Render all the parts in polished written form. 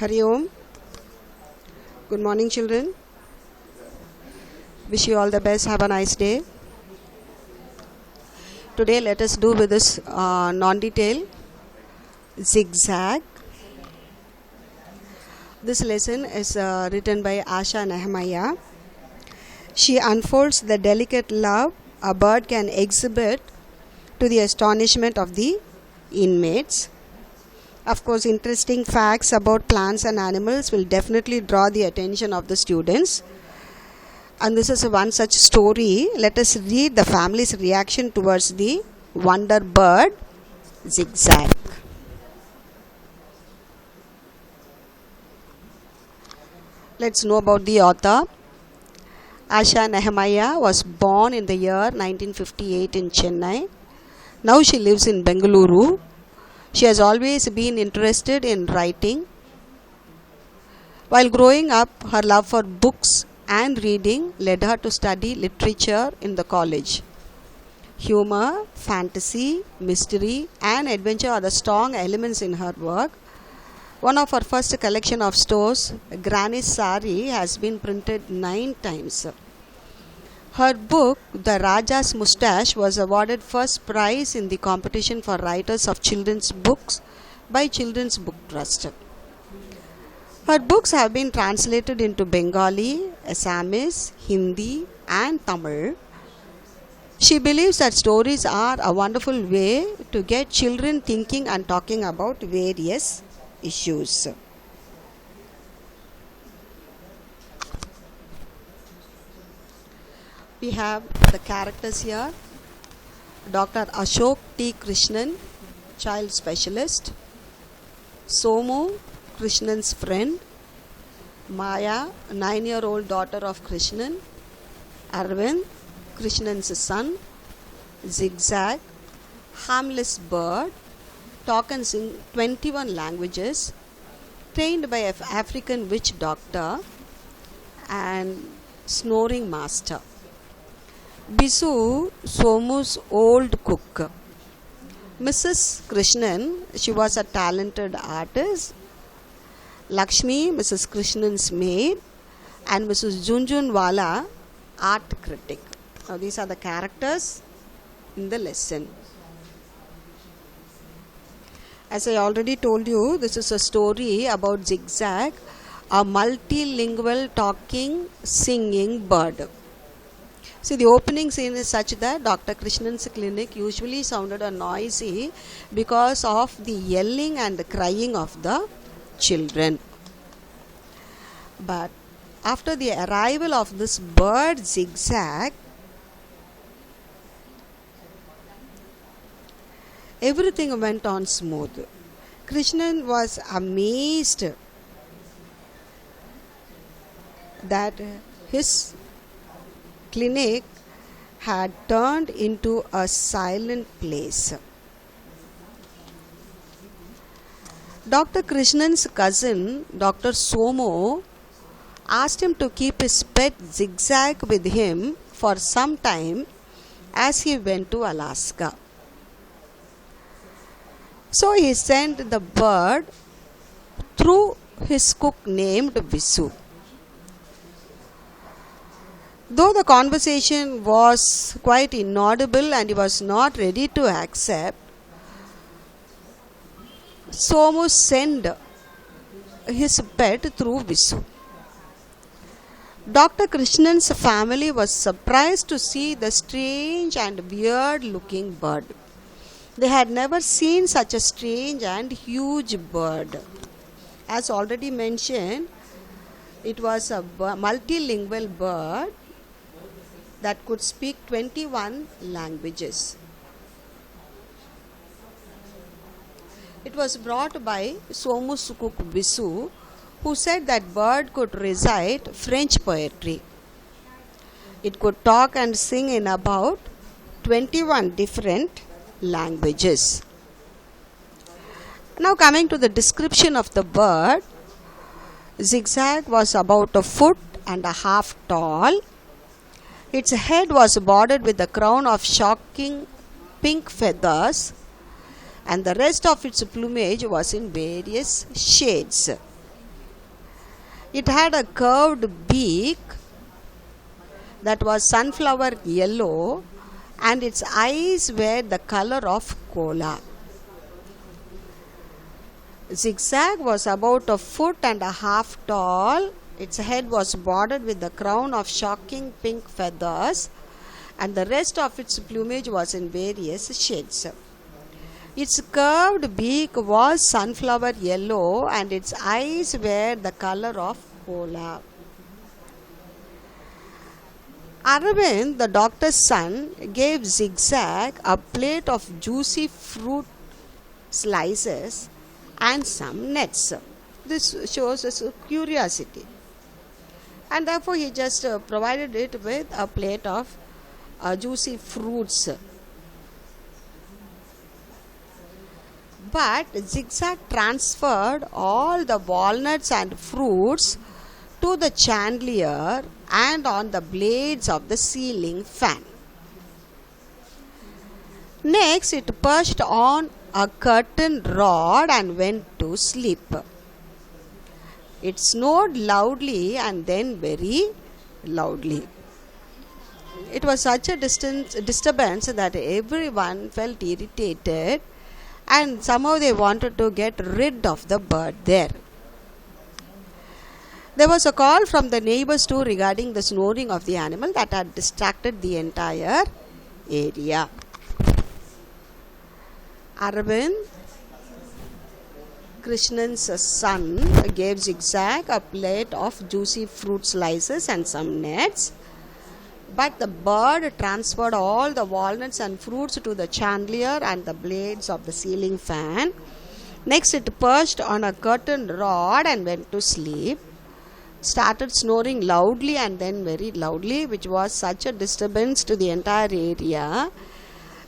Hari Om. Good morning, children. Wish you all the best. Have a nice day. Today, let us do with this non-detail zigzag. This lesson is written by Asha Nehemiah. She unfolds the delicate love a bird can exhibit to the astonishment of the inmates. Of course, interesting facts about plants and animals will definitely draw the attention of the students. And this is one such story. Let us read the family's reaction towards the wonder bird, Zigzag. Let's know about the author. Asha Nehemiah was born in the year 1958 in Chennai. Now she lives in Bengaluru. She has always been interested in writing. While growing up, her love for books and reading led her to study literature in the college. Humor, fantasy, mystery, and adventure are the strong elements in her work. One of her first collection of stories, Granny's Sari, has been printed 9 times. Her book, The Raja's Mustache, was awarded first prize in the competition for writers of children's books by Children's Book Trust. Her books have been translated into Bengali, Assamese, Hindi, and Tamil. She believes that stories are a wonderful way to get children thinking and talking about various issues. We have the characters here. Dr. Ashok T. Krishnan, child specialist. Somu, Krishnan's friend. Maya, 9-year-old daughter of Krishnan. Arvind, Krishnan's son. Zigzag, harmless bird. Talk and sing 21 languages. Trained by an African witch doctor. And snoring master. Bisu, Somu's old cook. Mrs. Krishnan, she was a talented artist. Lakshmi, Mrs. Krishnan's maid. And Mrs. Junjunwala, art critic. Now these are the characters in the lesson. As I already told you, this is a story about Zigzag, a multilingual talking, singing bird. See, the opening scene is such that Dr. Krishnan's clinic usually sounded noisy because of the yelling and the crying of the children. But after the arrival of this bird, Zigzag, everything went on smooth. Krishnan was amazed that his clinic had turned into a silent place. Dr. Krishnan's cousin, Dr. Somo, asked him to keep his pet Zigzag with him for some time as he went to Alaska. So he sent the bird through his cook named Visu. Though the conversation was quite inaudible and he was not ready to accept, Somu sent his pet through Visu. Dr. Krishnan's family was surprised to see the strange and weird looking bird. They had never seen such a strange and huge bird. As already mentioned, it was a multilingual bird that could speak 21 languages. It was brought by Somu's cook Visu, who said that bird could recite French poetry. It could talk and sing in about 21 different languages. Now coming to the description of the bird, Zigzag was about 1.5 feet tall. Its head was bordered with a crown of shocking pink feathers, and the rest of its plumage was in various shades. It had a curved beak that was sunflower yellow, and its eyes were the color of cola. Zigzag was about a foot and a half tall. Its head was bordered with a crown of shocking pink feathers, and the rest of its plumage was in various shades. Its curved beak was sunflower yellow, and its eyes were the color of cola. Aravind, the doctor's son, gave Zigzag a plate of juicy fruit slices and some nuts. This shows his curiosity, and therefore he just provided it with a plate of juicy fruits. But Zigzag transferred all the walnuts and fruits to the chandelier and on the blades of the ceiling fan. Next, it perched on a curtain rod and went to sleep. It snored loudly and then very loudly. It was such a disturbance that everyone felt irritated, and somehow they wanted to get rid of the bird there. There was a call from the neighbors too regarding the snoring of the animal that had distracted the entire area. Aravind, Krishnan's son, gave Zigzag a plate of juicy fruit slices and some nuts. But the bird transferred all the walnuts and fruits to the chandelier and the blades of the ceiling fan. Next, it perched on a curtain rod and went to sleep. Started snoring loudly and then very loudly, which was such a disturbance to the entire area.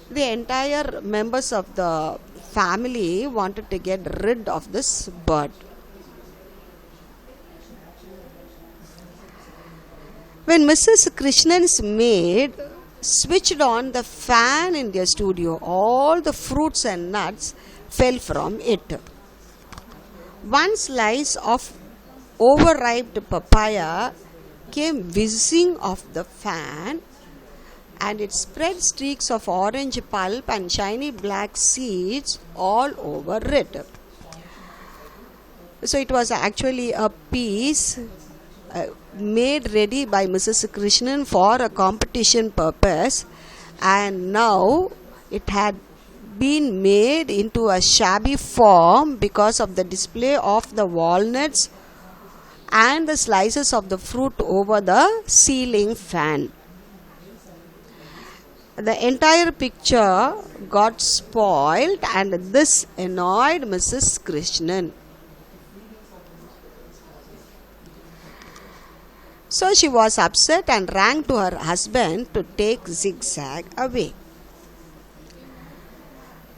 The entire members of the family wanted to get rid of this bird. When Mrs. Krishnan's maid switched on the fan in their studio, all the fruits and nuts fell from it. One slice of overripe papaya came whizzing off the fan, and it spread streaks of orange pulp and shiny black seeds all over it. So it was actually a piece made ready by Mrs. Krishnan for a competition purpose, and now it had been made into a shabby form because of the display of the walnuts and the slices of the fruit over the ceiling fan. The entire picture got spoiled, and this annoyed Mrs. Krishnan. So she was upset and rang to her husband to take Zigzag away.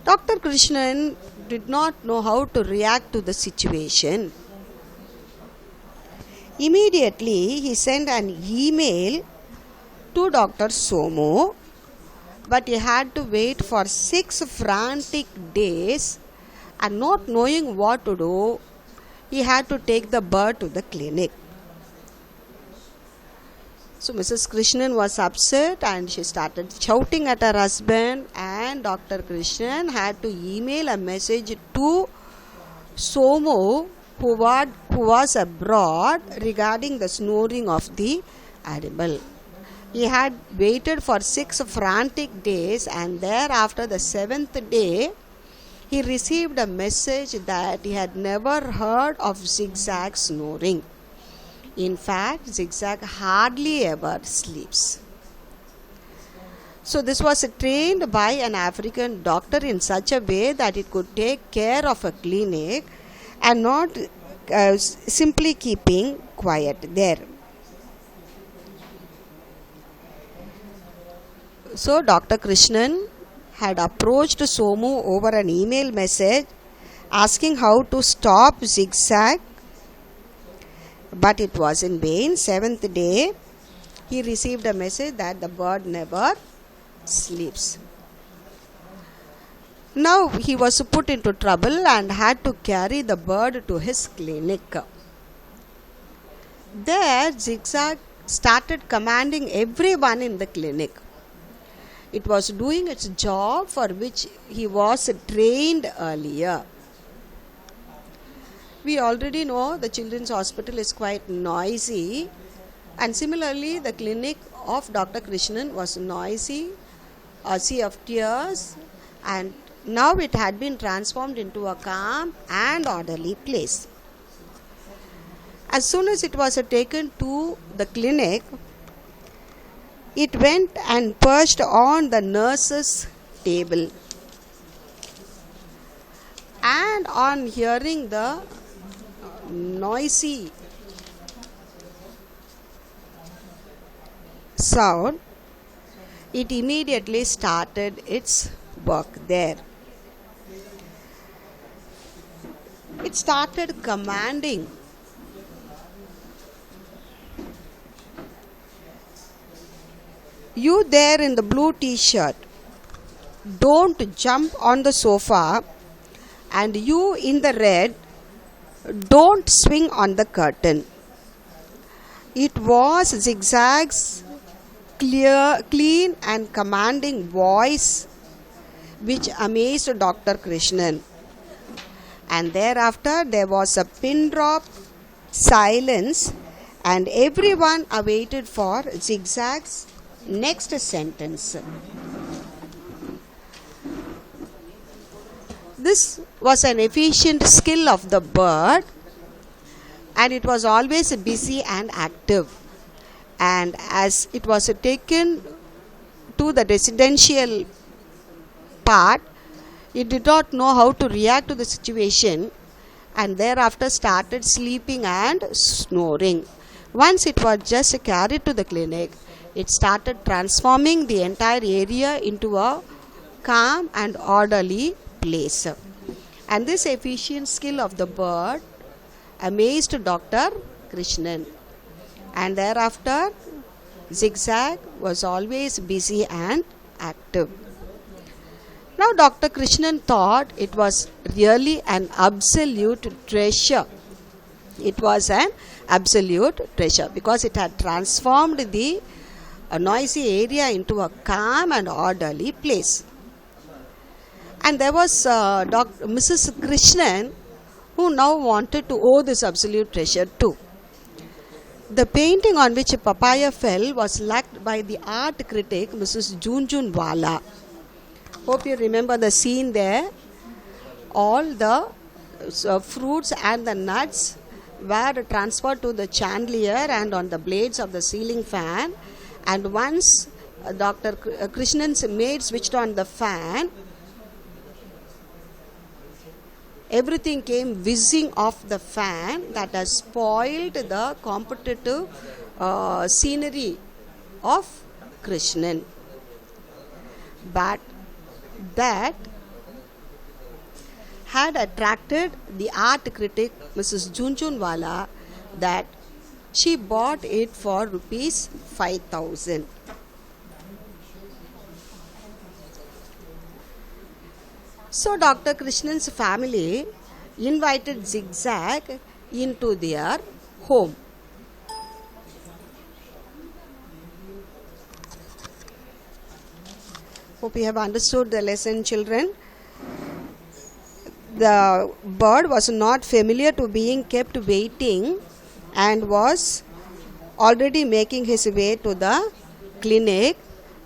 Dr. Krishnan did not know how to react to the situation. Immediately, he sent an email to Dr. Somu, but he had to wait for 6 frantic days, and not knowing what to do, he had to take the bird to the clinic. So Mrs. Krishnan was upset and she started shouting at her husband, and Dr. Krishnan had to email a message to Somu, who was abroad, regarding the snoring of the animal. He had waited for 6 frantic days, and thereafter, the 7th day, he received a message that he had never heard of Zigzag snoring. In fact, Zigzag hardly ever sleeps. So this was trained by an African doctor in such a way that it could take care of a clinic and not simply keeping quiet there. So Dr. Krishnan had approached Somu over an email message asking how to stop Zigzag, but it was in vain. 7th day, he received a message that the bird never sleeps. Now he was put into trouble and had to carry the bird to his clinic. There, Zigzag started commanding everyone in the clinic. It was doing its job for which he was trained earlier. We already know the children's hospital is quite noisy, and similarly the clinic of Dr. Krishnan was noisy, a sea of tears, and now it had been transformed into a calm and orderly place. As soon as it was taken to the clinic, it went and perched on the nurse's table. And on hearing the noisy sound, it immediately started its work there. It started commanding. You there in the blue t-shirt, don't jump on the sofa, and you in the red, don't swing on the curtain. It was Zigzag's clean and commanding voice which amazed Dr. Krishnan. And thereafter there was a pin drop silence, and everyone awaited for Zigzag's next sentence. This was an efficient skill of the bird, and it was always busy and active. And as it was taken to the residential part, it did not know how to react to the situation, and thereafter started sleeping and snoring. Once it was just carried to the clinic, it started transforming the entire area into a calm and orderly place. And this efficient skill of the bird amazed Dr. Krishnan. And thereafter, Zigzag was always busy and active. Now, Dr. Krishnan thought it was really an absolute treasure. It was an absolute treasure because it had transformed the noisy area into a calm and orderly place. And there was Mrs. Krishnan, who now wanted to owe this absolute treasure too. The painting on which Papaya fell was liked by the art critic Mrs. Junjunwala. Hope you remember the scene there. All the fruits and the nuts were transferred to the chandelier and on the blades of the ceiling fan. And once Dr. Krishnan's maid switched on the fan, everything came whizzing off the fan. That has spoiled the competitive scenery of Krishnan. But that had attracted the art critic Mrs. Junjunwala, that she bought it for rupees 5,000. So Dr. Krishnan's family invited Zigzag into their home. Hope you have understood the lesson, children. The bird was not familiar to being kept waiting and was already making his way to the clinic.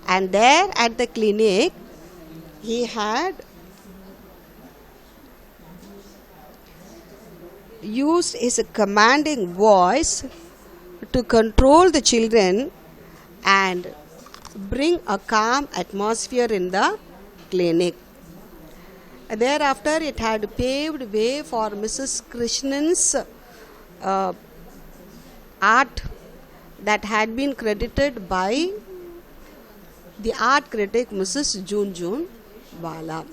And there at the clinic, he had used his commanding voice to control the children and bring a calm atmosphere in the clinic. Thereafter, it had paved way for Mrs. Krishnan's art that had been credited by the art critic Mrs. Junjunwala.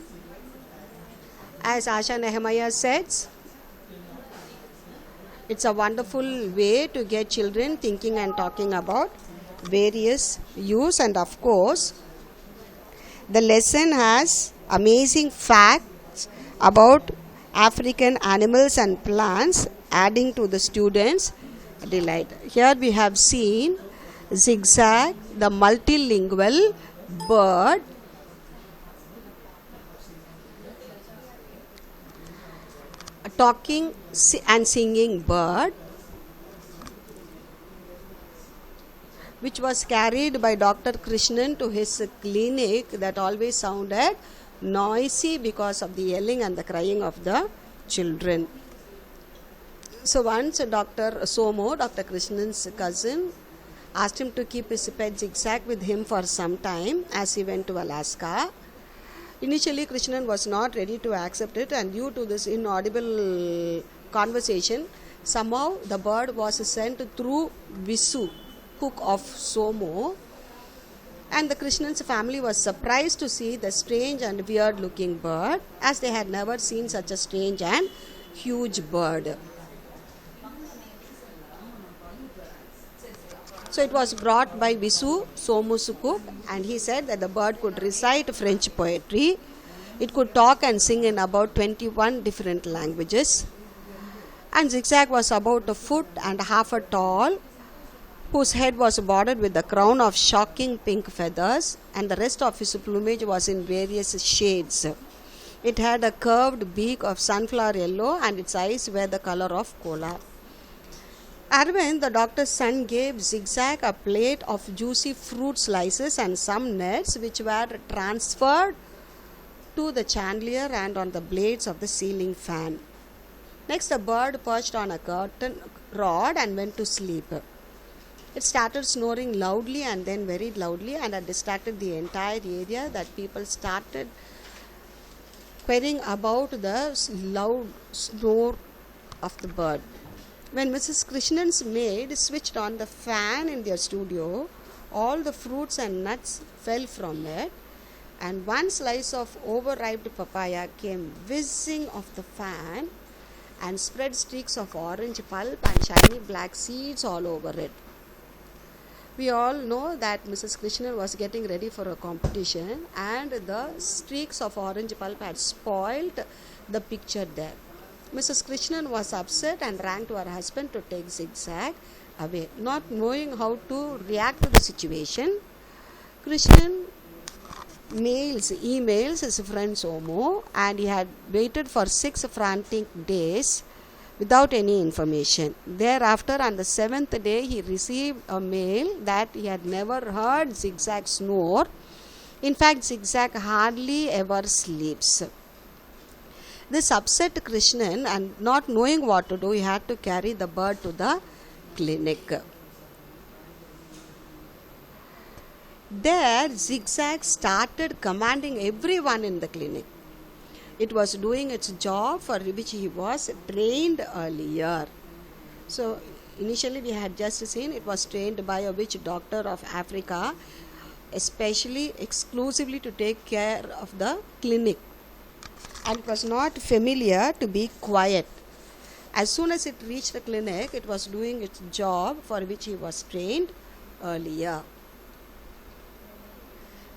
As Asha Nehemiah says, it's a wonderful way to get children thinking and talking about various use, and of course the lesson has amazing facts about African animals and plants, adding to the students' delight. Here we have seen Zigzag, the multilingual bird, a talking and singing bird, which was carried by Dr. Krishnan to his clinic, that always sounded noisy because of the yelling and the crying of the children. So once Dr. Somo, Dr. Krishnan's cousin, asked him to keep his pet Zigzag with him for some time as he went to Alaska. Initially, Krishnan was not ready to accept it, and due to this inaudible conversation, somehow the bird was sent through Visu, cook of Somo, and the Krishnan's family was surprised to see the strange and weird looking bird, as they had never seen such a strange and huge bird. So it was brought by Visu, Somu's cook, and he said that the bird could recite French poetry. It could talk and sing in about 21 different languages. And Zigzag was about a foot and a half tall, whose head was bordered with a crown of shocking pink feathers, and the rest of his plumage was in various shades. It had a curved beak of sunflower yellow, and its eyes were the color of cola. Arvind, the doctor's son, gave Zigzag a plate of juicy fruit slices and some nuts, which were transferred to the chandelier and on the blades of the ceiling fan. Next, the bird perched on a curtain rod and went to sleep. It started snoring loudly and then very loudly, and had distracted the entire area, that people started querying about the loud snore of the bird. When Mrs. Krishnan's maid switched on the fan in their studio, all the fruits and nuts fell from it, and one slice of overripe papaya came whizzing off the fan and spread streaks of orange pulp and shiny black seeds all over it. We all know that Mrs. Krishnan was getting ready for a competition, and the streaks of orange pulp had spoiled the picture there. Mrs. Krishnan was upset and ran to her husband to take Zigzag away. Not knowing how to react to the situation, Krishnan emails his friend Somo, and he had waited for 6 frantic days without any information. Thereafter, on the 7th day, he received a mail that he had never heard Zigzag snore. In fact, Zigzag hardly ever sleeps. This upset Krishnan, and not knowing what to do, he had to carry the bird to the clinic. There, Zigzag started commanding everyone in the clinic. It was doing its job for which he was trained earlier. So, initially we had just seen it was trained by a witch doctor of Africa, especially exclusively to take care of the clinic. And it was not familiar to be quiet. As soon as it reached the clinic, it was doing its job for which he was trained earlier.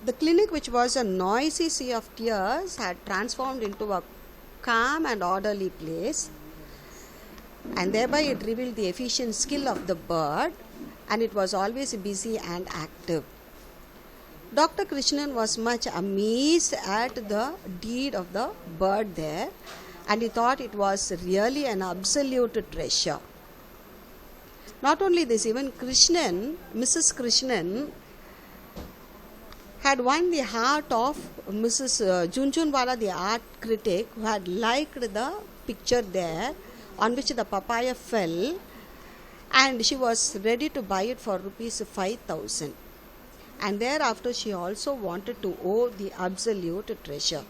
The clinic, which was a noisy sea of tears, had transformed into a calm and orderly place, and thereby it revealed the efficient skill of the bird, and it was always busy and active. Dr. Krishnan was much amazed at the deed of the bird there, and he thought it was really an absolute treasure. Not only this, even Mrs. Krishnan, had won the heart of Mrs. Junjunwala, the art critic, who had liked the picture there on which the papaya fell, and she was ready to buy it for rupees 5,000. And thereafter she also wanted to owe the absolute treasure.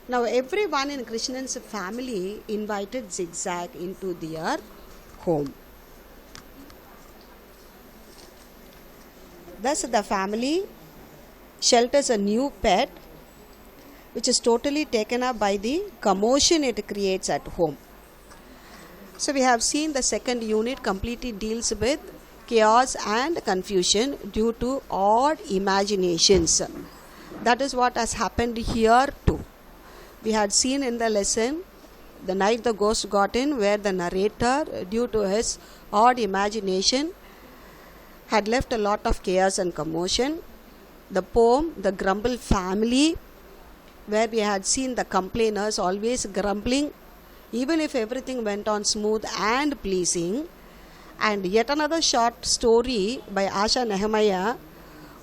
Now everyone in Krishnan's family invited Zigzag into their home. Thus the family shelters a new pet, which is totally taken up by the commotion it creates at home. So we have seen the second unit completely deals with chaos and confusion due to odd imaginations. That is what has happened here too. We had seen in the lesson The night the ghost got in, where the narrator, due to his odd imagination, had left a lot of chaos and commotion. The poem, The Grumble Family, where we had seen the complainers always grumbling, even if everything went on smooth and pleasing. And yet another short story by Asha Nehemiah,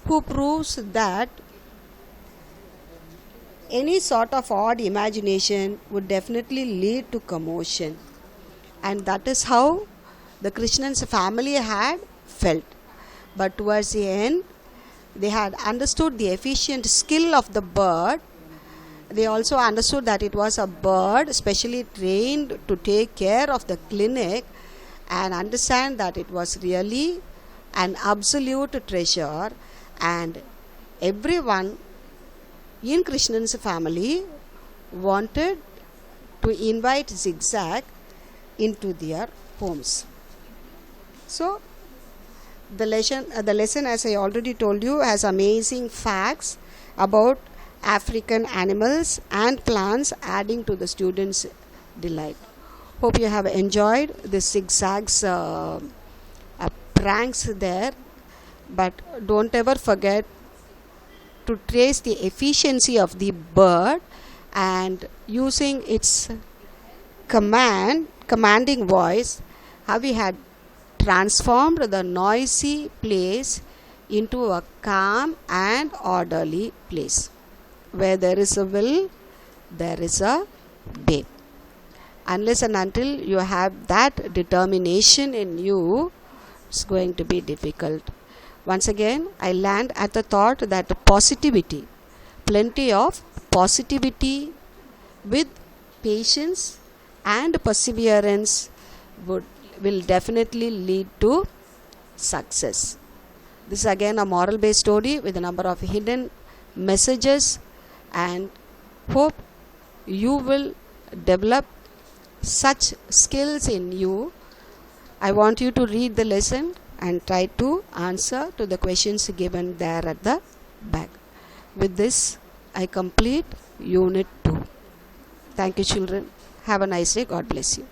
who proves that any sort of odd imagination would definitely lead to commotion. And that is how the Krishnan's family had felt. But towards the end, they had understood the efficient skill of the bird. They also understood that it was a bird specially trained to take care of the clinic, and understand that it was really an absolute treasure, and everyone in Krishnan's family wanted to invite Zigzag into their homes. So the lesson, as I already told you, has amazing facts about African animals and plants, adding to the students' delight. Hope you have enjoyed the Zigzag's pranks there, but don't ever forget to trace the efficiency of the bird, and using its commanding voice, how we had transformed the noisy place into a calm and orderly place. Where there is a will, there is a way. Unless and until you have that determination in you, it's going to be difficult. Once again, I land at the thought that positivity, plenty of positivity with patience and perseverance will definitely lead to success. This is again a moral based story with a number of hidden messages, and hope you will develop such skills in you. I want you to read the lesson and try to answer to the questions given there at the back. With this, I complete Unit 2. Thank you, children. Have a nice day. God bless you.